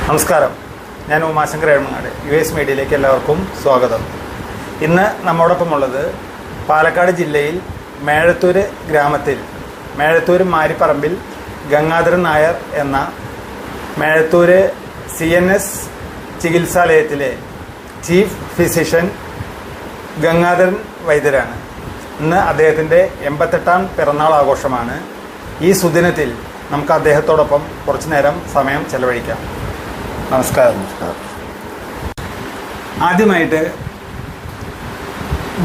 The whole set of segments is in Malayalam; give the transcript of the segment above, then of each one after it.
നമസ്കാരം, ഞാൻ ഉമാശങ്കർ എഴുമങ്ങാട്. US മീഡിയയിലേക്ക് എല്ലാവർക്കും സ്വാഗതം. ഇന്ന് നമ്മോടൊപ്പമുള്ളത് പാലക്കാട് ജില്ലയിൽ മേഴത്തൂർ ഗ്രാമത്തിൽ മേഴത്തൂർ മാരിപ്പറമ്പിൽ ഗംഗാധരൻ നായർ എന്ന മേഴത്തൂർ CNS ചികിത്സാലയത്തിലെ ചീഫ് ഫിസിഷ്യൻ ഗംഗാധരൻ വൈദ്യരാണ്. ഇന്ന് അദ്ദേഹത്തിൻ്റെ 88ാം പിറന്നാൾ ആഘോഷമാണ്. ഈ സുദിനത്തിൽ നമുക്ക് അദ്ദേഹത്തോടൊപ്പം കുറച്ചു നേരം സമയം ചെലവഴിക്കാം. നമസ്കാരം. ആദ്യമായിട്ട്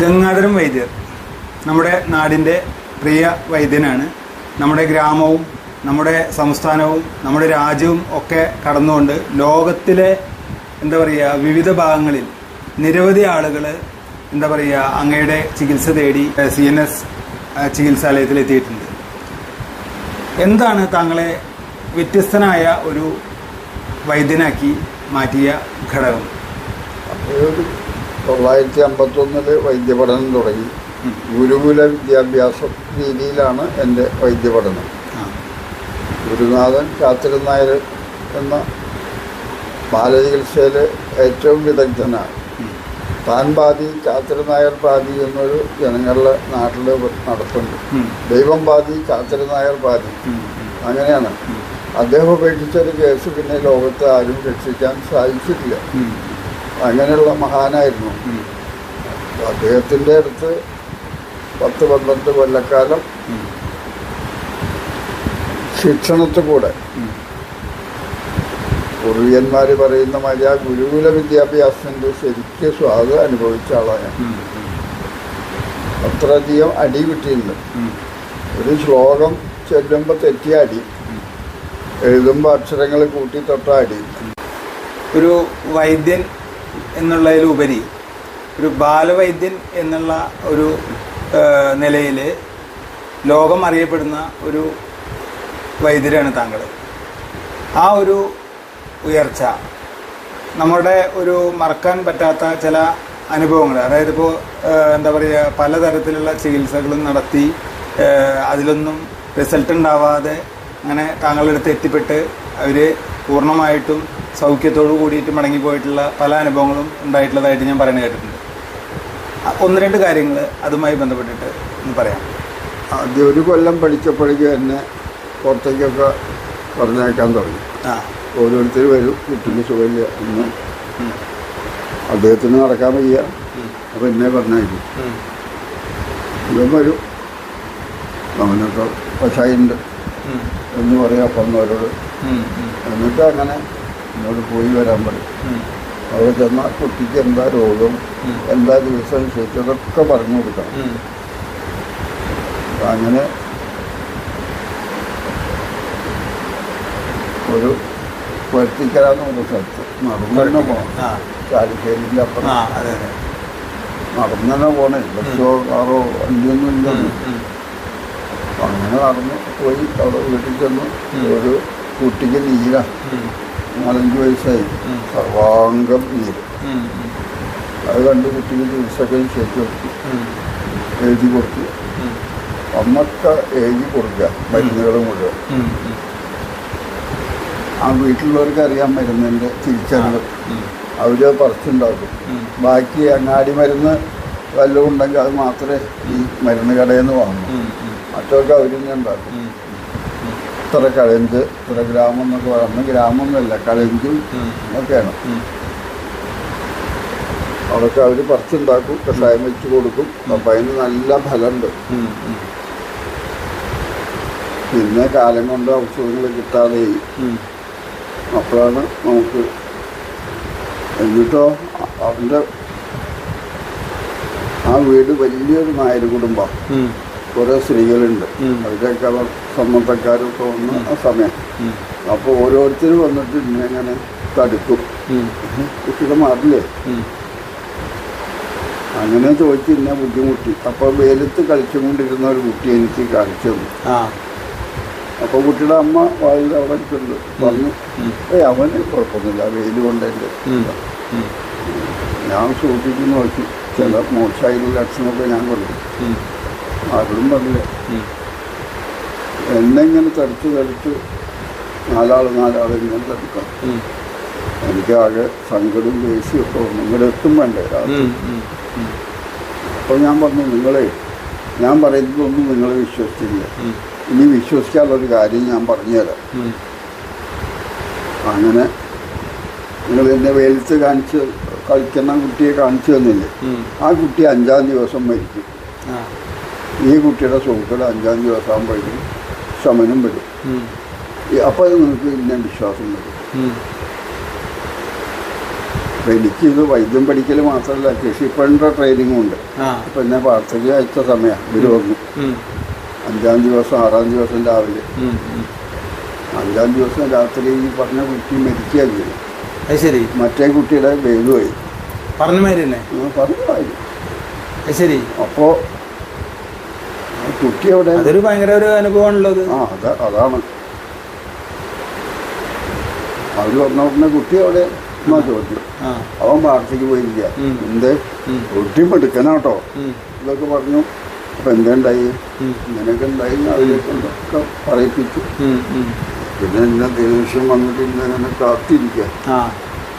ഗംഗാധരൻ വൈദ്യർ നമ്മുടെ നാടിൻ്റെ പ്രിയ വൈദ്യനാണ്. നമ്മുടെ ഗ്രാമവും നമ്മുടെ സംസ്ഥാനവും നമ്മുടെ രാജ്യവും ഒക്കെ കടന്നുകൊണ്ട് ലോകത്തിലെ വിവിധ ഭാഗങ്ങളിൽ നിരവധി ആളുകൾ അങ്ങയുടെ ചികിത്സ തേടി CNS ചികിത്സാലയത്തിൽ എത്തിയിട്ടുണ്ട്. എന്താണ് താങ്കളെ വ്യത്യസ്തനായ ഒരു വൈദ്യനാക്കി മാറ്റിയ ഘടകം? 1951 വൈദ്യപഠനം തുടങ്ങി. ഗുരുകുല വിദ്യാഭ്യാസ രീതിയിലാണ് എൻ്റെ വൈദ്യപഠനം. ഗുരുനാഥൻ ശാസ്ത്രൻ നായർ എന്ന ബാലചികിത്സയിൽ ഏറ്റവും വിദഗ്ധനാണ്. താൻ പാതി ശാസ്ത്രൻ നായർ പാതി എന്നൊരു ജനങ്ങളുടെ നാട്ടിൽ നടത്തുന്നുണ്ട്. ദൈവം പാതി ശാസ്ത്രൻ നായർ പാതി, അങ്ങനെയാണ്. അദ്ദേഹം ഉപേക്ഷിച്ചൊരു കേസ് പിന്നെ ലോകത്ത് ആരും രക്ഷിക്കാൻ സാധിച്ചിട്ടില്ല. അങ്ങനെയുള്ള മഹാനായിരുന്നു. അദ്ദേഹത്തിൻ്റെ അടുത്ത് 10-12 കൊല്ലക്കാലം ശിക്ഷണത്തിൽ കൂടെ പൂർവികന്മാർ പറയുന്ന മാതിരി ആ ഗുരുകുല വിദ്യാഭ്യാസത്തിൻ്റെ ശരിക്ക് സ്വാദ് അനുഭവിച്ച ആളാണ്. അത്രയധികം അടി കിട്ടിയിട്ടുണ്ട്. ഒരു ശ്ലോകം ചൊല്ലുമ്പോൾ തെറ്റിയ അടി, എഴുതുമ്പോൾ അക്ഷരങ്ങൾ കൂട്ടി തൊട്ട അടി. ഒരു വൈദ്യൻ എന്നുള്ളതിലുപരി ഒരു ബാലവൈദ്യൻ എന്നുള്ള ഒരു നിലയിൽ ലോകം അറിയപ്പെടുന്ന ഒരു വൈദ്യരാണ് താങ്കൾ. ആ ഒരു ഉയർച്ച നമ്മുടെ ഒരു മറക്കാൻ പറ്റാത്ത ചില അനുഭവങ്ങൾ, അതായത് ഇപ്പോൾ പലതരത്തിലുള്ള ചികിത്സകളും നടത്തി അതിലൊന്നും റിസൾട്ട് ഉണ്ടാവാതെ അങ്ങനെ താങ്കളുടെ അടുത്ത് എത്തിപ്പെട്ട് അവർ പൂർണ്ണമായിട്ടും സൗഖ്യത്തോടു കൂടിയിട്ട് മടങ്ങിപ്പോയിട്ടുള്ള പല അനുഭവങ്ങളും ഉണ്ടായിട്ടുള്ളതായിട്ട് ഞാൻ പറയുന്നത് കേട്ടിട്ടുണ്ട്. 1-2 കാര്യങ്ങൾ അതുമായി ബന്ധപ്പെട്ടിട്ട് ഒന്ന് പറയാം. ആദ്യം 1 കൊല്ലം പഠിച്ചപ്പോഴേക്കും എന്നെ പുറത്തേക്കൊക്കെ പറഞ്ഞയക്കാൻ തുടങ്ങി. ഓരോരുത്തർ വരും, കുട്ടിന് സുഖമില്ല എന്ന്, അദ്ദേഹത്തിന് നടക്കാൻ വയ്യ, അപ്പം എന്നെ പറഞ്ഞയക്കും. ഇവൻ വരും, അവനൊക്കെ പശായുണ്ട് എന്ന് പറയാം അപ്പം അവരോട്. എന്നിട്ട് അങ്ങനെ എന്നോട് പോയി വരാൻ പറയും. അവിടെ ചെന്നാൽ കുട്ടിക്ക് എന്താ രോഗം, എന്താ ദിവസം ശരിച്ചതൊക്കെ പറഞ്ഞു കൊടുക്കണം. അങ്ങനെ ഒരു പരുത്തിക്കരാന്ന് പറഞ്ഞ സ്ഥലത്ത് നടന്നു തന്നെ പോകണം. ചാലിശ്ശേരിൻ്റെ അപ്പുറം നടന്നു തന്നെ പോണേ, ബസ്സോ കാറോ വണ്ടിയൊന്നും ഇല്ല. അങ്ങനെ നടന്ന് പോയി അവിടെ വീട്ടിൽ ചെന്നു. ഒരു കുട്ടിക്ക് നീര, 4-5 വയസ്സായി, സർവാംഗം നീര്. അത് കണ്ട് കുട്ടിക്ക് ചികിത്സയൊക്കെ ശരിച്ചു കൊടുത്തു, എഴുതി കൊടുത്തു. അന്നൊക്കെ എഴുതി കൊടുക്കുക മരുന്നുകൾ മുഴുവൻ. ആ വീട്ടിലുള്ളവർക്ക് അറിയാൻ മരുന്നിൻ്റെ തിരിച്ചറിവ്, അവർ പറിച്ചുണ്ടാക്കും. ബാക്കി അങ്ങാടി മരുന്ന് വല്ലതും ഉണ്ടെങ്കിൽ അത് മാത്രമേ ഈ മരുന്ന് കടയിൽ നിന്ന് വാങ്ങൂ. മറ്റൊക്കെ അവർ തന്നെ ഉണ്ടാക്കും. ഇത്ര കഴഞ്ച്, ഇത്ര ഗ്രാമം എന്നൊക്കെ പറയുന്നത് ഗ്രാമമൊന്നുമല്ല, കഴഞ്ചും ഒക്കെയാണ്. അതൊക്കെ അവർ പറിച്ചുണ്ടാക്കും, കഷായം വെച്ച് കൊടുക്കും. അപ്പം അതിന് നല്ല ഫലമുണ്ട്. പിന്നെ കാലം കൊണ്ട് ഔഷധങ്ങൾ കിട്ടാതെ അപ്പോഴാണ് നമുക്ക്. എന്നിട്ടോ അവൻ്റെ ആ വീട് വലിയൊരു നായർ കുടുംബം, കുറേ സ്ത്രീകളുണ്ട്, അവരൊക്കെ സമ്മതക്കാരൊക്കെ വന്ന് ആ സമയം. അപ്പോൾ ഓരോരുത്തരും വന്നിട്ട് ഇങ്ങനെ തടുക്കും, കുട്ടിയുടെ മാറില്ലേ അങ്ങനെ ചോദിച്ച് ഇന്നെ ബുദ്ധിമുട്ടി. അപ്പോൾ വെയിലത്ത് കളിച്ചുകൊണ്ടിരുന്ന ഒരു കുട്ടി എനിക്ക് കാണിച്ചു തന്നു. അപ്പോൾ കുട്ടിയുടെ അമ്മ വായിൽ അവിടെ അടുത്തുണ്ട്, പറഞ്ഞു അവന് കുഴപ്പമൊന്നുമില്ല, വെയിൽ കൊണ്ടല്ലേ. ഞാൻ സൂക്ഷിച്ച് നോക്കി, ചില മോശമായിട്ടുള്ള ലക്ഷണമൊക്കെ ഞാൻ കൊണ്ടു. ആരോടും പറഞ്ഞില്ല. എന്നെ ഇങ്ങനെ തടുത്ത് നാലാൾ ഇങ്ങനെ തടുക്കാം. എനിക്കാകെ സങ്കടവും ദേഷ്യമൊക്കെ നിങ്ങളുടെ എത്തും വേണ്ടേ. അപ്പോൾ ഞാൻ പറഞ്ഞു, നിങ്ങളെ ഞാൻ പറയുന്നതൊന്നും നിങ്ങൾ വിശ്വസിച്ചില്ല, ഇനി വിശ്വസിക്കാനുള്ളൊരു കാര്യം ഞാൻ പറഞ്ഞുതരാം. അങ്ങനെ നിങ്ങൾ എന്നെ വെയിലത്ത് കളിക്കുന്ന കുട്ടിയെ കാണിച്ചു തന്നില്ലേ, ആ കുട്ടി 5-ാം ദിവസം മരിക്കും. ഈ കുട്ടിയുടെ സുഹൃത്തുക്കൾ 5-ാം ദിവസം ആകുമ്പോഴേക്കും ശമനം വരും. അപ്പോൾ നിങ്ങൾക്ക് പിന്നെ വിശ്വാസം വരും. അപ്പം എനിക്കിത് വൈദ്യം പഠിക്കൽ മാത്രമല്ല, കൃഷിപ്പണിയുടെ ട്രെയിനിങ്ങും ഉണ്ട്. അപ്പം എന്നെ വാർത്തയ്ക്ക് അയച്ച സമയമാണ് ഇവർ വന്നു. 5-ാം ദിവസം 6-ാം ദിവസം രാവിലെ, 5-ാം ദിവസം രാത്രി ഈ പറഞ്ഞ കുട്ടി മരിക്കുകയാണ് ചെയ്തു. ശരി. മറ്റേ കുട്ടിയുടെ വേഗമായി പറഞ്ഞ മാതിരി തന്നെ പറഞ്ഞു. ശരി. അപ്പോൾ കുട്ടി അവിടെ അതൊരു ഭയങ്കര ഒരു അനുഭവമാണല്ലോ. അതാണ് അവർ പറഞ്ഞ കുട്ടി അവിടെ എന്നാ ചോദ്യം. അവൻ വാർത്തയ്ക്ക് പോയിരിക്കുക. എന്ത് കുട്ടി എടുക്കനാട്ടോ ഇതൊക്കെ പറഞ്ഞു. അപ്പം എന്തുണ്ടായി, ഇങ്ങനെയൊക്കെ ഉണ്ടായി, അവരൊക്കെ പറയിപ്പിച്ചു. പിന്നെ എന്നെ ദേഷ്യം വന്നിട്ട് ഇങ്ങനെ കാത്തിരിക്കുക.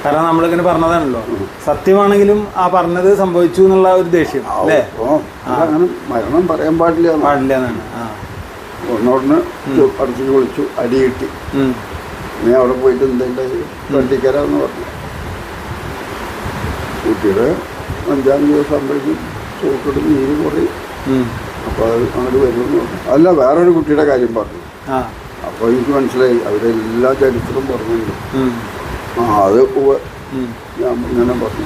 കാരണം നമ്മളിങ്ങനെ പറഞ്ഞതാണല്ലോ, സത്യമാണെങ്കിലും ആ പറഞ്ഞത് സംഭവിച്ചു എന്നുള്ള ഒരു ദേഷ്യം അല്ലേ. അങ്ങനെ മരണം പറയാൻ പാടില്ല എന്നാണ്. ഒന്നോടനെ അടുത്തേക്ക് വിളിച്ചു, അടി കിട്ടി. ഞാൻ അവിടെ പോയിട്ട് എന്തുണ്ടായി വണ്ടിക്കാരാന്ന് പറഞ്ഞു. കുട്ടിയുടെ 5-ാം ദിവസം ആകുമ്പോഴേക്കും സോക്കെട്ട് നീര് കുറയും. അപ്പോൾ അത് അങ്ങോട്ട് വരുമെന്ന് പറഞ്ഞു. അല്ല, വേറൊരു കുട്ടിയുടെ കാര്യം പറഞ്ഞു. അപ്പോൾ എനിക്ക് മനസ്സിലായി അവരെല്ലാ ചരിത്രവും പറഞ്ഞിട്ടുണ്ട്. അത് ഞാൻ ഇങ്ങനെ പറഞ്ഞു.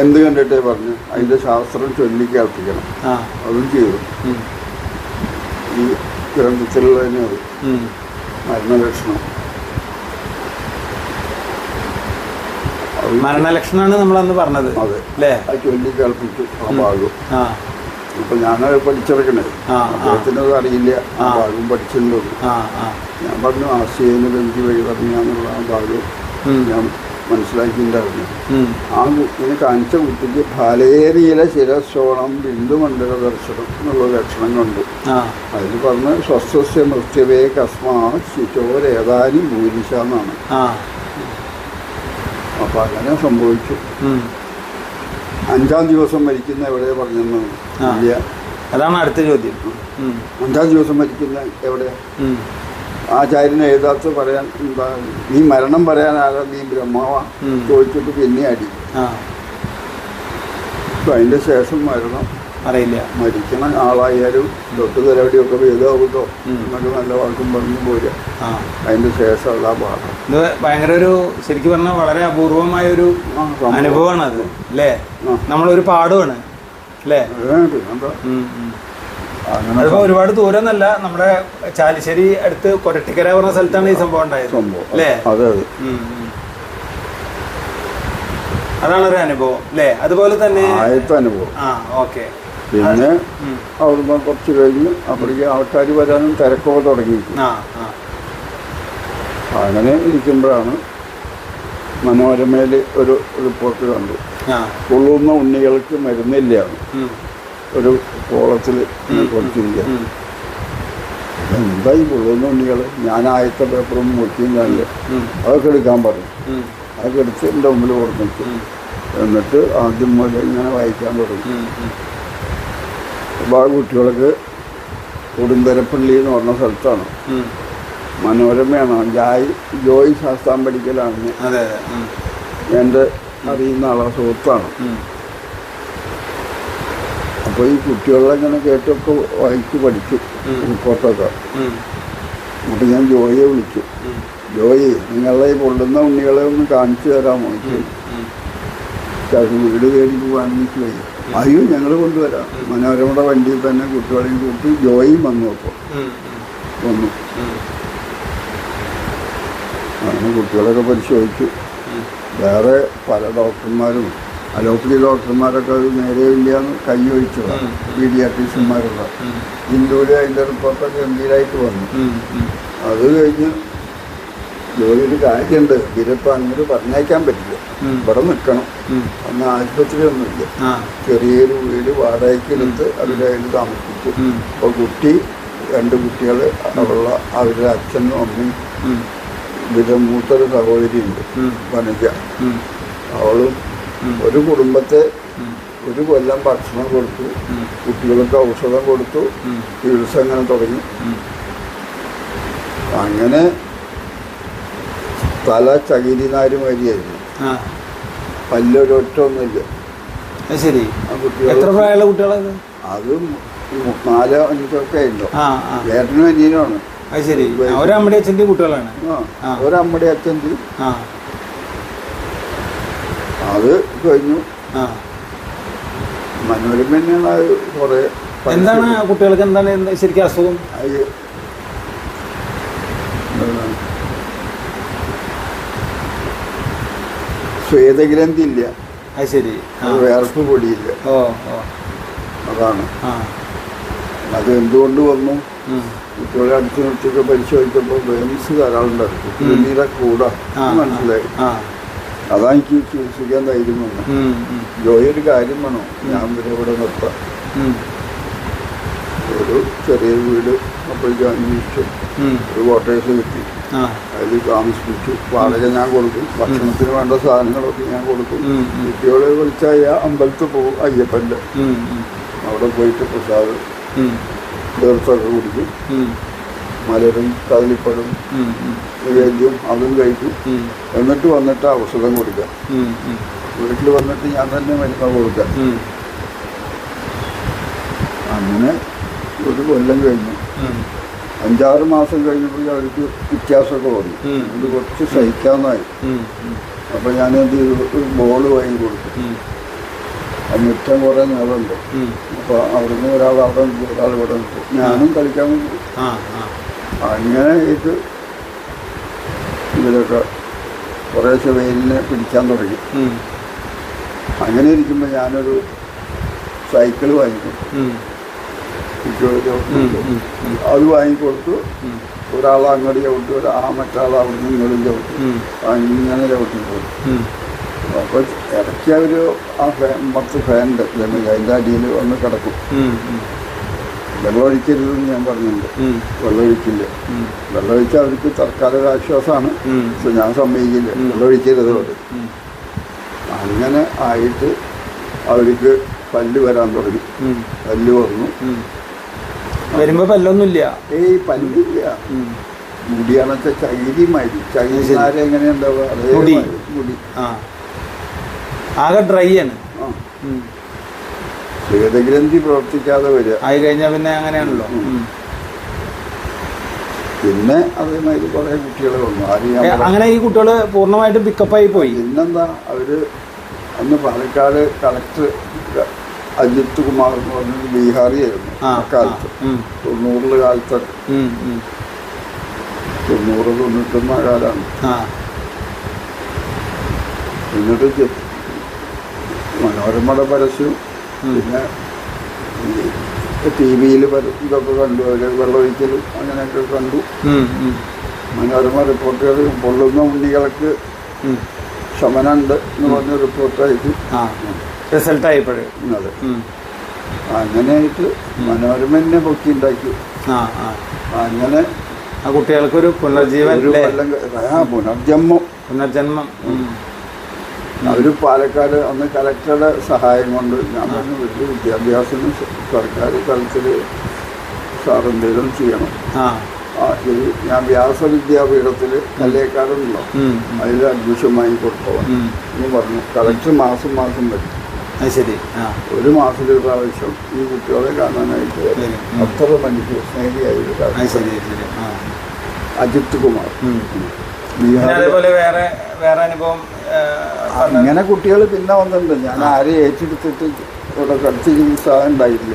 എന്ത് കണ്ടിട്ടേ പറഞ്ഞു, അതിൻ്റെ ശാസ്ത്രം ചൊല്ലി കേൾപ്പിക്കണം. അതും ചെയ്തു. ഈ ഗ്രന്ഥത്തിലുള്ള തന്നെ അത് മരണലക്ഷണം. മരണലക്ഷണമാണ് നമ്മളന്ന് പറഞ്ഞത്. അതെ അല്ലേ, അത് ചൊല്ലി കേൾപ്പിച്ചു ആ ഭാഗം. ഇപ്പൊ ഞാനത് പഠിച്ചെടുക്കണേ, അദ്ദേഹത്തിനത് അറിയില്ല. ആ ഭാഗം പഠിച്ചിട്ടുണ്ടോ. ഞാൻ പറഞ്ഞു ആശയന് ബന്ധി വഴി പറഞ്ഞാന്നുള്ള ആ ഭാഗം ഞാൻ മനസ്സിലാക്കിയിട്ടുണ്ടായിരുന്നു. ആ കുട്ടിനെ കാണിച്ച കുട്ടിക്ക് ഫലേരിയിലെ ശിരശോണം ബിന്ദുമണ്ഡല ദർശനം എന്നുള്ള ലക്ഷണം കണ്ടു. അതിൽ പറഞ്ഞ് സ്വസ്ഥസ്യ മൃത്യുവേ കസ്മാ ശിശോരേതാനും ഭൂരിശാന്നാണ്. അപ്പൊ അങ്ങനെ സംഭവിച്ചു. 5-ാം ദിവസം മരിക്കുന്ന എവിടെ പറഞ്ഞെന്ന് ഇല്ല. അതാണ് അടുത്ത ചോദ്യം. 5-ാം ദിവസം മരിക്കുന്ന എവിടെയാ? ആചാര്യനെ എഴുതാത്ത പറയാൻ എന്താ, നീ മരണം പറയാനാരാ, നീ ബ്രഹ്മാവാ ചോദിച്ചിട്ട് പിന്നെ അടി. അതിന്റെ ശേഷം മരണം അറിയില്ല. മരിക്കണ ആളായാലും തൊട്ട് തലവടിയൊക്കെ വേദാവുട്ടോ എന്നൊക്കെ നല്ല വാക്കും പറഞ്ഞു പോരുക. അതിന്റെ ശേഷം അതാ പാഠം. ഇത് ഭയങ്കര ഒരു ശരിക്കും പറഞ്ഞാൽ വളരെ അപൂർവമായ ഒരു അനുഭവമാണ് അത് അല്ലേ. നമ്മളൊരു പാഠമാണ് അല്ലേ. അതിപ്പോ ഒരുപാട് ദൂരമൊന്നല്ല, നമ്മുടെ ചാലിശ്ശേരി അടുത്ത് കൊരട്ടിക്കര പറഞ്ഞ സ്ഥലത്താണ് ഈ സംഭവം ഉണ്ടായത് അല്ലേ. അതാണൊരു അനുഭവം അല്ലേ. അതുപോലെ തന്നെ അനുഭവം. ഓക്കെ. പിന്നെ അവിടുന്ന് കുറച്ച് കഴിഞ്ഞ് അപ്പോഴേക്ക് ആൾക്കാർ വരാനും തിരക്കൊക്കെ തുടങ്ങിയിരിക്കും. അങ്ങനെ ഇരിക്കുമ്പോഴാണ് മനോരമയിൽ ഒരു റിപ്പോർട്ട് കണ്ടു. കൊള്ളുന്ന ഉണ്ണികൾക്ക് മരുന്നില്ല, ഒരു കോളത്തിൽ കൊടുത്തിരിക്കുക. എന്തായി കൊള്ളുന്ന ഉണ്ണികൾ? ഞാൻ ആദ്യത്തെ പേപ്പറും മുറ്റിയും കാണില്ല, അതൊക്കെ എടുക്കാൻ പറഞ്ഞു. അതൊക്കെ എടുത്ത് എൻ്റെ മുമ്പിൽ കൊടുത്തു. എന്നിട്ട് ആദ്യം മുതൽ ഇങ്ങനെ വായിക്കാൻ തുടങ്ങി. അപ്പോൾ ആ കുട്ടികൾക്ക് കൊടുന്തരപ്പള്ളി എന്ന് പറഞ്ഞ സ്ഥലത്താണ്, മനോരമയാണ്. ജോയി ശാസ്താൻ പഠിക്കലാണ് എൻ്റെ അറിയുന്ന ആളെ സുഹൃത്താണ്. അപ്പോൾ ഈ കുട്ടികളെങ്ങനെ കേട്ടൊക്കെ വായിച്ച് പഠിച്ചു റിപ്പോർട്ടൊക്കെ. എന്നിട്ട് ഞാൻ ജോയിയെ വിളിച്ചു. ജോയി, നിങ്ങളെ ഈ കൊള്ളുന്ന ഉണ്ണികളെ ഒന്ന് കാണിച്ചു തരാമോ? വീട് തേടി പോകാനെനിക്ക് വയ്യ. അയ്യോ, ഞങ്ങൾ കൊണ്ടുവരാം. മനോരമയുടെ വണ്ടിയിൽ തന്നെ കുട്ടികളെയും കൂട്ടി ജോയിയും വന്നു. അപ്പോൾ വന്നു. അങ്ങനെ കുട്ടികളൊക്കെ പരിശോധിച്ചു. വേറെ പല ഡോക്ടർമാരും അലോപ്പതി ഡോക്ടർമാരൊക്കെ അത് നേരെയില്ല എന്ന് കൈയൊഴിച്ചതാണ്. പീഡിയാട്രീഷ്യന്മാരുള്ള ഇന്ത്യയിലെ അതിൻ്റെ റിപ്പോർട്ടൊക്കെ ഗംഭീരമായിട്ട് വന്നു. അത് കഴിഞ്ഞ് ജോലിയൊരു കാര്യമുണ്ട്, ഇതിലിപ്പോൾ അങ്ങനെ പറഞ്ഞേക്കാൻ പറ്റില്ല, ഇവിടെ നിൽക്കണം. അന്ന് ആശുപത്രി ഒന്നുമില്ല, ചെറിയൊരു വീട് വാടകയ്ക്കെടുത്ത് അവരുടെ അതിൽ താമസിച്ചു. അപ്പോൾ കുട്ടി, 2 കുട്ടികൾ, അവരുടെ അച്ഛനും അമ്മയും ഇതിൻ്റെ മൂത്തൊരു സഹോദരിയുണ്ട് വനജ. അവളും ഒരു കുടുംബത്തെ ഒരു കൊല്ലം ഭക്ഷണം കൊടുത്തു, കുട്ടികൾക്ക് ഔഷധം കൊടുത്തു, ചികിത്സ അങ്ങനെ തുടങ്ങി. അങ്ങനെ തല ചകിരിനാര് മാതിരിയായിരുന്നു, പല്ലൊരൊറ്റ ഒന്നുമില്ല. ശരി. എത്ര പ്രായമുള്ള കുട്ടികളത്? അത് 4-5 ഉണ്ടോ. ഏട്ടനും അനിയനുമാണ്. അത് ശരി. ഒരമ്മയുടെ അച്ഛൻ്റെ കുട്ടികളാണ്. ഒരമ്മയുടെ അച്ഛൻ്റെ അത് കഴിഞ്ഞു. മനോരമ തന്നെയാണ് കുറെ. എന്താണ് കുട്ടികൾക്ക് എന്താണ് ശരിക്കും അസുഖം? ശ്വേതഗ്രന്ഥി ഇല്ല. അത് ശരി. വേർപ്പ് പൊടിയില്ല. അതാണ്. അത് എന്തുകൊണ്ട് വന്നു? കുട്ടികളെ അടുത്ത് നിർത്തിയൊക്കെ പരിശോധിച്ചപ്പോൾ വെയിൻസ് ധാരാളുണ്ടായിരുന്നു, കിഡ്നിയുടെ കൂടെ മനസ്സിലായി. അതാ എനിക്ക് ചികിത്സിക്കാൻ ധൈര്യം വന്നു. ജോയി ഒരു കാര്യം വേണോ, ഞാൻ പിന്നെ ഇവിടെ നിർത്താം. ഒരു ചെറിയ വീട് അപ്പോഴേക്കും അന്വേഷിച്ചു, ഒരു ക്വാർട്ടേഴ്സ് കിട്ടി, അതിൽ താമസിപ്പിച്ചു. വാടക ഞാൻ കൊടുക്കും, ഭക്ഷണത്തിന് വേണ്ട സാധനങ്ങളൊക്കെ ഞാൻ കൊടുക്കും. കുട്ടികളെ വിളിച്ചാൽ അമ്പലത്തിൽ പോകും, അയ്യപ്പൻ്റെ അവിടെ പോയിട്ട് പ്രസാദം തീർത്തൊക്കെ കുടിക്കും, മലരും കദളിപ്പഴം വേദ്യം അതും കഴിക്കും. എന്നിട്ട് വന്നിട്ട് ഔഷധം കൊടുക്കാം. വീട്ടിൽ വന്നിട്ട് ഞാൻ തന്നെ മരുന്ന് കൊടുക്കാം. അങ്ങനെ ഒരു കൊല്ലം കഴിഞ്ഞു. 5-6 മാസം കഴിഞ്ഞപ്പോൾ അവർക്ക് വ്യത്യാസമൊക്കെ വന്നു. ഇത് കുറച്ച് സഹിക്കാമെന്നായി. അപ്പം ഞാൻ എന്ത് ചെയ്തു, ഒരു ബോൾ വാങ്ങി കൊടുത്തു. ആ മുറ്റം കുറേ നീളമുണ്ട്. അപ്പോൾ അവിടുന്ന് ഒരാൾ അവിടെ നിൽക്കും, ഒരാൾ ഇവിടെ നിൽക്കും. ഞാനും കളിക്കാൻ പോകും. അങ്ങനെ ഇത് ഇതിലൊക്കെ കുറേശ്ശെ വെയിലിനെ പിടിക്കാൻ തുടങ്ങി. അങ്ങനെ ഇരിക്കുമ്പോൾ ഞാനൊരു സൈക്കിൾ വാങ്ങിക്കൊടുത്തു. അത് വാങ്ങിക്കൊടുത്തു. ഒരാൾ അങ്ങോട്ട് ചവിട്ടി, മറ്റാൾ അവിടുന്ന് ഇങ്ങോട്ടും ചവിട്ടി, അങ്ങനെ ചവിട്ടി കൊടുത്തു. അപ്പോൾ ഇടയ്ക്ക് അവർ ആ മൊത്തം ഫാനുണ്ട് അതിൻ്റെ അടിയിൽ വന്ന് കിടക്കും. വെള്ളമൊഴിക്കരുതെന്ന് ഞാൻ പറഞ്ഞിട്ടുണ്ട്. വെള്ളമൊഴിക്കില്ല. വെള്ളമൊഴിച്ചാൽ അവർക്ക് തൽക്കാലിക ആശ്വാസമാണ്. പക്ഷെ ഞാൻ സമ്മതിക്കില്ല, വെള്ളമൊഴിക്കരുത് അവർ. അങ്ങനെ ആയിട്ട് അവർക്ക് പല്ല് വരാൻ തുടങ്ങി. പല്ല് വന്നു. വരുമ്പോ പല്ലൊന്നുമില്ല. പല്ലില്ല. മുടിയാണത്തെ ചകിരിമാരി. ചകിരിനാരെ എങ്ങനെയുണ്ടാവുക അതേ മുടി. ആകെ ഡ്രൈ ആണ്. ശ്വേതഗ്രന്ഥി പ്രവർത്തിക്കാതെ വരിക ആയി കഴിഞ്ഞാൽ പിന്നെ അങ്ങനെയാണല്ലോ. പിന്നെ അതേമാതിരി കുറെ കുട്ടികൾ വന്നു. അങ്ങനെ ഈ കുട്ടികൾ പൂർണ്ണമായിട്ട് പിക്കപ്പായി പോയി. പിന്നെന്താ, അവര് അന്ന് പാലക്കാട് കളക്ടർ അജിത് കുമാർ എന്ന് പറഞ്ഞൊരു ബീഹാറിയായിരുന്നു അക്കാലത്ത്. 90 കാലത്തൊക്കെ 90-91 കാലമാണ്. എന്നിട്ട് മനോരമയുടെ പരസ്യവും പിന്നെ ടി വിയിൽ ഇതൊക്കെ കണ്ടു. അവർ വെള്ളമൊഴിക്കലും അങ്ങനെയൊക്കെ കണ്ടു. മനോരമ റിപ്പോർട്ടുകൾ പൊള്ളുന്ന ഉണ്ണികൾക്ക് ശമനമുണ്ട് എന്ന് പറഞ്ഞ റിപ്പോർട്ടായിട്ട് റിസൾട്ട് ആയപ്പോഴേ അതെ. അങ്ങനെയായിട്ട് മനോരമനെ പൊക്കി ഉണ്ടാക്കി. അങ്ങനെ ആ കുട്ടികൾക്കൊരു പുനർജീവൻ, പുനർജന്മം. അവർ പാലക്കാട് അന്ന് കലക്ടറുടെ സഹായം കൊണ്ട് ഞാൻ പറഞ്ഞു, വലിയ വിദ്യാഭ്യാസം സർക്കാർ തലത്തിൽ സാർ എന്തെങ്കിലും ചെയ്യണം. ഞാൻ വ്യാസവിദ്യാപീഠത്തിൽ കല്ലേക്കാടുണ്ടല്ലോ, അതിൽ അഡ്മിഷൻ വാങ്ങി കൊടുത്തോളാം എന്ന് പറഞ്ഞു. കളക്ടർ മാസം വരും. ശരി. ഒരു മാസത്തിൽ പ്രാവശ്യം ഈ കുട്ടികളെ കാണാനായിട്ട് അത്ര മനുഷ്യ സ്നേഹിയായിട്ട് അജിത് കുമാർ. അങ്ങനെ കുട്ടികൾ പിന്നെ വന്നിട്ടുണ്ട്. ഞാൻ ആരെയും ഏറ്റെടുത്തിട്ട് ഇവിടെ കടത്തി ചികിത്സ ഉണ്ടായില്ല.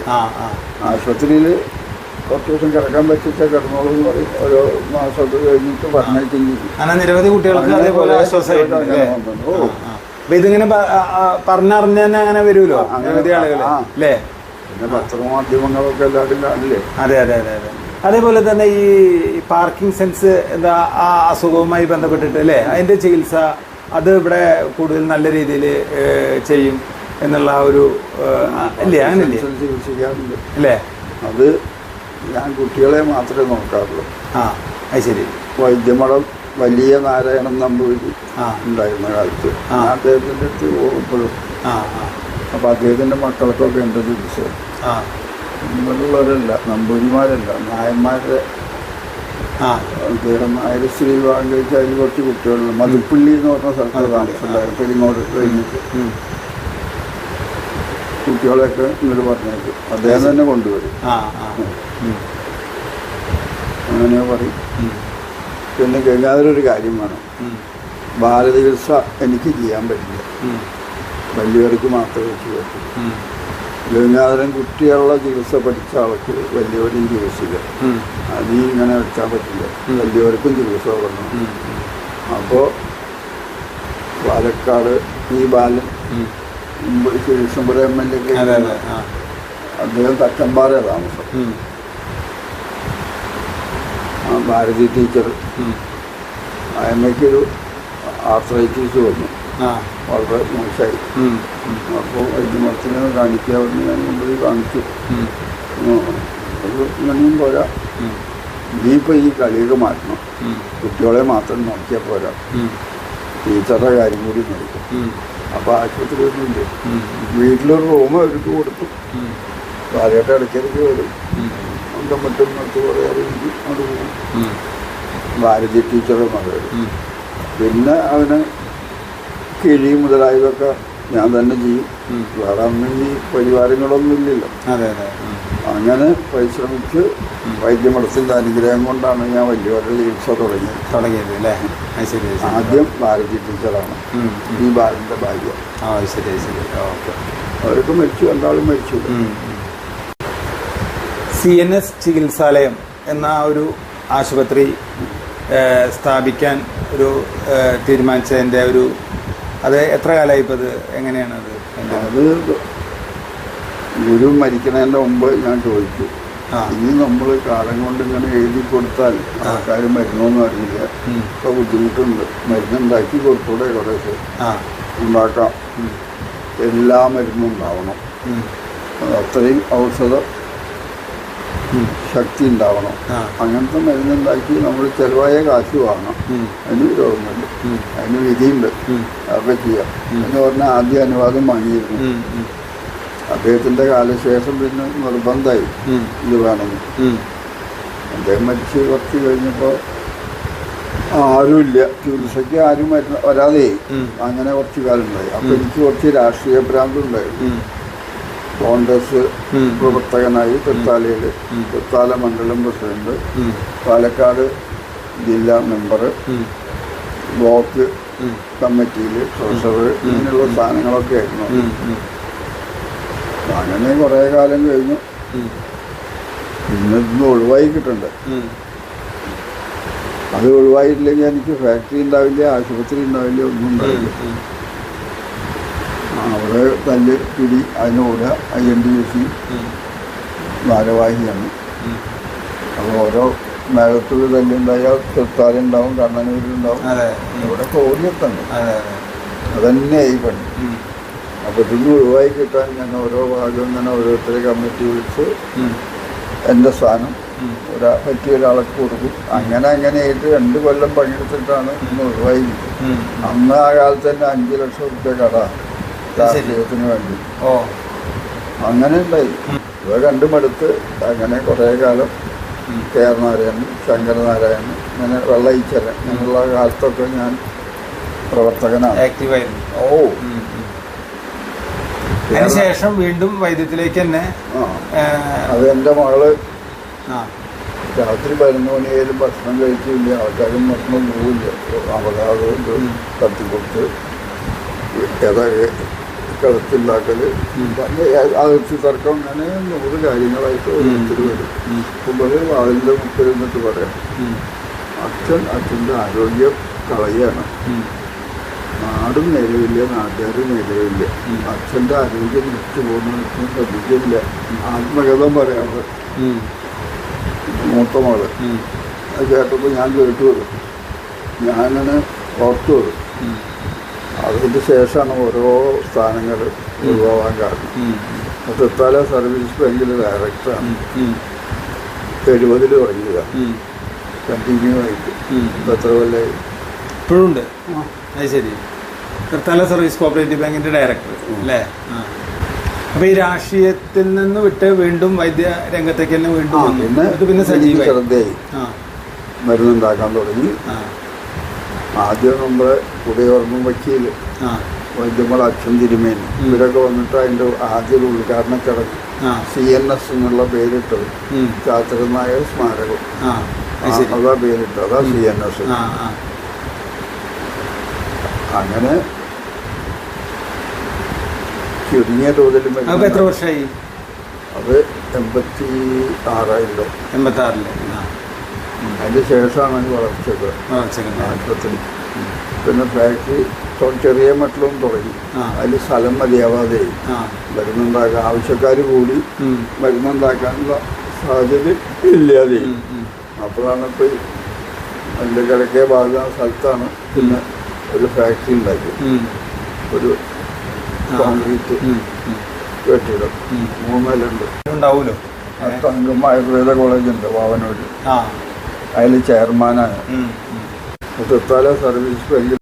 ആശുപത്രിയിൽ കുറച്ച് ദിവസം കിടക്കാൻ പറ്റിച്ച കിടന്നോളൂ എന്ന് പറയും. ഓരോ മാസമൊക്കെ കഴിഞ്ഞിട്ട് പറഞ്ഞേക്കും. നിരവധി കുട്ടികൾക്ക് അതേപോലെ ഇതിങ്ങനെ പറഞ്ഞറിഞ്ഞ തന്നെ അങ്ങനെ വരുമല്ലോ നിരവധി ആളുകൾ അല്ലേ. പിന്നെ പത്രമാധ്യമങ്ങളൊക്കെ എല്ലാവരും കാണില്ലേ. അതെ. അതേപോലെ തന്നെ ഈ പാർക്കിംഗ് സെൻസ് എന്താ ആ അസുഖവുമായി ബന്ധപ്പെട്ടിട്ട് അല്ലേ, അതിന്റെ ചികിത്സ അത് ഇവിടെ കൂടുതൽ നല്ല രീതിയിൽ ചെയ്യും എന്നുള്ള ഒരു അല്ലേ, അങ്ങനല്ലേ ചികിത്സിക്കാറുണ്ട് അല്ലേ. അത് ഞാൻ കുട്ടികളെ മാത്രമേ നോക്കാറുള്ളൂ. അത് ശരി. വൈദ്യമഠം വലിയ നാരായണൻ നമ്പൂതിരി ഉണ്ടായിരുന്ന കാലത്ത് അദ്ദേഹത്തിൻ്റെ അടുത്ത് പോകുമ്പോഴും അപ്പം അദ്ദേഹത്തിൻ്റെ മക്കൾക്കൊക്കെ ഉണ്ട് ചികിത്സ. ഇവിടെയുള്ളവരല്ല, നമ്പൂതിരിമാരല്ല, നായന്മാരുടെ. അദ്ദേഹം നായർ സ്ത്രീ വിവാഹം കഴിച്ച് അതിൽ കുറച്ച് കുട്ടികളുണ്ട്. മധുപ്പള്ളി എന്ന് പറഞ്ഞ സ്ഥലത്ത് താമസമുണ്ടായിരുന്നു. പെരിങ്ങോട് കഴിഞ്ഞിട്ട് കുട്ടികളെയൊക്കെ ഇങ്ങോട്ട് പറഞ്ഞേക്കും. അദ്ദേഹം തന്നെ കൊണ്ടുവരും. അങ്ങനെ പറയും. പിന്നെ ഗംഗാധരൊരു കാര്യം വേണം, ബാലചികിത്സ എനിക്ക് ചെയ്യാൻ പറ്റില്ല, വലിയവർക്ക് മാത്രമേ പറ്റൂ. ഗംഗാധരൻ കുട്ടികളുടെ ചികിത്സ പഠിച്ച ആൾക്ക് വലിയവരും ചികിത്സില്ല. അത് ഇങ്ങനെ വെച്ചാൽ പറ്റില്ല, വലിയവർക്കും ചികിത്സ തുടങ്ങണം. അപ്പോൾ പാലക്കാട് ഈ ബാലൻ ശിവശംബര MLA അദ്ദേഹം തച്ചമ്പാറ താമസം. ആ ഭാരതി ടീച്ചർ അമ്മയ്ക്കൊരു ആർത്രൈറ്റീസ് വന്നു, വളരെ മോശമായി. അപ്പോൾ വൈദ്യമർത്തിനെ കാണിക്കാവുന്ന ഞാൻ മുമ്പിൽ കാണിച്ചു. അത് ഇങ്ങനെയും പോരാ, ഇനിയിപ്പോൾ ഈ കളിയൊക്കെ മാറ്റണം, കുട്ടികളെ മാത്രം നോക്കിയാൽ പോരാ, ടീച്ചറുടെ കാര്യം കൂടി നോക്കും. അപ്പോൾ ആശുപത്രിയൊന്നുമില്ല, വീട്ടിലൊരു റൂം അവർക്ക് കൊടുത്തു. ഭാര്യയുടെ ഇടയ്ക്കിടയ്ക്ക് വരും, അന്തം മറ്റും മറ്റു കുറേ അറിയിക്കും, അവിടെ പോകും. ഭാരതി ടീച്ചറുടെ മകൾ. പിന്നെ അവന് കിഴി മുതലായതൊക്കെ ഞാൻ തന്നെ ചെയ്യും. വേറെ ഒന്നും ഈ പരിവാരങ്ങളൊന്നും ഇല്ലല്ലോ. അങ്ങനെ പരിശ്രമിച്ച് വൈദ്യമഠത്തിൻ്റെ അനുഗ്രഹം കൊണ്ടാണ് ഞാൻ വലിയവരുടെ ചികിത്സ തുടങ്ങിയത് അല്ലേ. ആദ്യം ഭാരതി ടീച്ചറാണ്, ഈ ബാലൻ്റെ ഭാര്യ. ഓക്കെ. അവരൊക്കെ മരിച്ചു, രണ്ടാളും മരിച്ചു. CNS ചികിത്സാലയം എന്ന ഒരു ആശുപത്രി സ്ഥാപിക്കാൻ ഒരു തീരുമാനിച്ചതിൻ്റെ അത് എത്ര കാലമായി ഇപ്പോൾ? അത് എങ്ങനെയാണത്? അത് ഗുരു മരിക്കുന്നതിൻ്റെ മുമ്പ് ഞാൻ ചോദിച്ചു, ഇനി നമ്മൾ കാലം കൊണ്ട് ഇങ്ങനെ എഴുതി കൊടുത്താൽ ആൾക്കാർ മരുന്നൊന്നും അറിയില്ല, ഇപ്പോൾ ബുദ്ധിമുട്ടുണ്ട്, മരുന്നുണ്ടാക്കി കൊടുത്തൂടെ? കുറേശ്ശെ ഉണ്ടാക്കാം, എല്ലാ മരുന്നും ഉണ്ടാവണം, അത്രയും ഔഷധ ശക്തി ഉണ്ടാവണം. അങ്ങനത്തെ മരുന്നുണ്ടാക്കി നമ്മൾ ചിലവായ കാശ് വാങ്ങണം, അതിന് വിരോധമുണ്ട്, അതിന് വിധിയുണ്ട്, അതൊക്കെ ചെയ്യാം എന്ന് പറഞ്ഞാൽ ആദ്യ അനുവാദം വാങ്ങിയിരുന്നു. അദ്ദേഹത്തിൻ്റെ കാലശേഷം പിന്നെ നിർബന്ധമായി ഇത് വേണമെന്ന്. അദ്ദേഹം മരിച്ച് കുറച്ച് കഴിഞ്ഞപ്പോൾ ആരുമില്ല, ചികിത്സയ്ക്ക് ആരും വരാതെ അങ്ങനെ കുറച്ച് കാലം ഉണ്ടായി. അപ്പോൾ എനിക്ക് കുറച്ച് രാഷ്ട്രീയ ഭ്രാന്തുണ്ടായിരുന്നു. കോൺഗ്രസ് പ്രവർത്തകനായി തൃത്താലയിൽ, തൃത്താല മണ്ഡലം പ്രസിഡന്റ്, പാലക്കാട് ജില്ലാ മെമ്പർ, ബ്ലോക്ക് കമ്മിറ്റിയിൽ ട്രഷറർ, ഇങ്ങനെയുള്ള സ്ഥാനങ്ങളൊക്കെ ആയിരുന്നു. അങ്ങനെ കുറേ കാലം കഴിഞ്ഞു. ഇന്ന് ഒഴിവായി കിട്ടണ്ടേ. അത് ഒഴിവായിട്ടില്ലെങ്കിൽ എനിക്ക് ഫാക്ടറി ഉണ്ടാവില്ല, ആശുപത്രി ഉണ്ടാവില്ല, ഒന്നും ഉണ്ടാവില്ല. അവിടെ തല്ല് പിടി അതിനോട് INTUC ഭാരവാഹിയാണ്. അപ്പോൾ ഓരോ മേഘത്തൊരു തല്ലുണ്ടായാൽ തൃത്താലുണ്ടാവും, കണ്ണനൂരുണ്ടാവും, ഇവിടെ കോരിയെത്തണ്ട്. അതന്നെ ഈ പണി. അപ്പോൾ ഇതൊന്നും ഒഴിവായി കിട്ടാൻ ഞാൻ ഓരോ ഭാഗം ഇങ്ങനെ ഓരോരുത്തരെ കമ്മിറ്റി വിളിച്ച് എൻ്റെ സ്ഥാനം പറ്റിയ ഒരാൾക്ക് കൊടുക്കും. അങ്ങനെയായിട്ട് 2 കൊല്ലം പണിയെടുത്തിട്ടാണ് ഇന്ന് ഒഴിവായി കിട്ടും. അന്ന് ആ കാലത്ത് തന്നെ 5 ലക്ഷം റുപ്യ കട രാഷ്ട്രീയത്തിന് വേണ്ടി. അങ്ങനെ ഉണ്ടായി. ഇവ രണ്ടും അടുത്ത് അങ്ങനെ കുറേ കാലം KR നാരായണൻ, ശങ്കരനാരായണൻ, അങ്ങനെ വെള്ളയിച്ചരൻ, അങ്ങനെയുള്ള കാലത്തൊക്കെ ഞാൻ പ്രവർത്തകനാണ്, ആക്റ്റീവായിരുന്നു. അതിനുശേഷം വീണ്ടും വൈദ്യത്തിലേക്ക് തന്നെ. അത് എൻ്റെ മകള് രാത്രി 11 മണിയായാലും ഭക്ഷണം കഴിച്ചില്ല, ആൾക്കാരും ഭക്ഷണം പോവില്ല. അവിടെ അത് കത്തിക്കൊടുത്ത് കിടത്തുണ്ടാക്കൽ, അതിർത്തി തർക്കം, അങ്ങനെ 100 കാര്യങ്ങളായിട്ട് ഓരോരുത്തർ വരും. മുമ്പ് അതിൻ്റെ മുമ്പിൽ എന്നിട്ട് പറയാം, അച്ഛൻ്റെ ആരോഗ്യം കളയാണ്, നാടും നിലവില്ല, നാട്ടുകാരും നിലവില്ല, അച്ഛൻ്റെ ആരോഗ്യം വിട്ടു പോകുന്ന ശ്രദ്ധിക്കില്ല. ആത്മകഥം പറയാറ് മൂത്ത മകള്. അത് കേട്ടപ്പോൾ ഞാൻ കേട്ടു വരും, ഞാനങ്ങനെ പുറത്തു വരും. അതിന് ശേഷമാണ് ഓരോ സ്ഥാനങ്ങൾ ഒഴിവാകാൻ കാരണം. തൃത്താല സർവീസ് ബാങ്കിലെ ഡയറക്ടറാണ്, 70 തുടങ്ങിയതാണ്, കണ്ടിന്യൂ ആയിട്ട്. എത്ര കൊല്ലമായി? ഇപ്പോഴും ഉണ്ട്. അത് ശരി. തൃത്താല സർവീസ് കോപ്പറേറ്റീവ് ബാങ്കിന്റെ ഡയറക്ടർ അല്ലേ? അപ്പൊ ഈ രാഷ്ട്രീയത്തിൽ നിന്ന് വിട്ട് വീണ്ടും വൈദ്യ രംഗത്തേക്ക് തന്നെ വീണ്ടും പിന്നെ സജീവമായി ശ്രദ്ധയായി. മരുന്നുണ്ടാക്കാൻ തുടങ്ങി. ആദ്യം നമ്മുടെ കുടിയോർമ്മ വക്കീല് വൈദ്യമള അച്ഛൻ തിരുമേനി ഇവരൊക്കെ വന്നിട്ട് അതിന്റെ ആദ്യ ഉദ്ഘാടന ചടങ്ങ് CNS എന്നുള്ള പേരിട്ടത്, ശാസ്ത്രൻ നായർ സ്മാരകം. അതാ പേരിട്ടത്, അതാ CNS. അങ്ങനെ ചുരുങ്ങിയ തോതിൽ എത്ര വർഷമായി? അത് 86 86. അതിന് ശേഷമാണ് വളർച്ചത് ആശുപത്രി. പിന്നെ ഫാക്ടറി ചെറിയ മട്ടിലും തുടങ്ങി. അതിൽ സ്ഥലം മതിയാവാതെ മരുന്നുണ്ടാക്കാൻ ആവശ്യക്കാർ കൂടി മരുന്നുണ്ടാക്കാനുള്ള സാഹചര്യം ഇല്ലാതെ. അപ്പോഴാണ് ഇപ്പോൾ അതിൻ്റെ കിഴക്കേ ഭാഗം സ്ഥലത്താണ് പിന്നെ ഒരു ഫാക്ടറി ഉണ്ടാക്കി. ഒരു കോൺക്രീറ്റ് കെട്ടിടം 3 നിലയുണ്ട്. ഉണ്ടാവുമല്ലോ. തങ്കം ആയുർവേദ കോളേജുണ്ട് വാവനൂര്. അതിൽ ചെയർമാനാണ്. തൃത്താല സർവീസ് ബാങ്കിൽ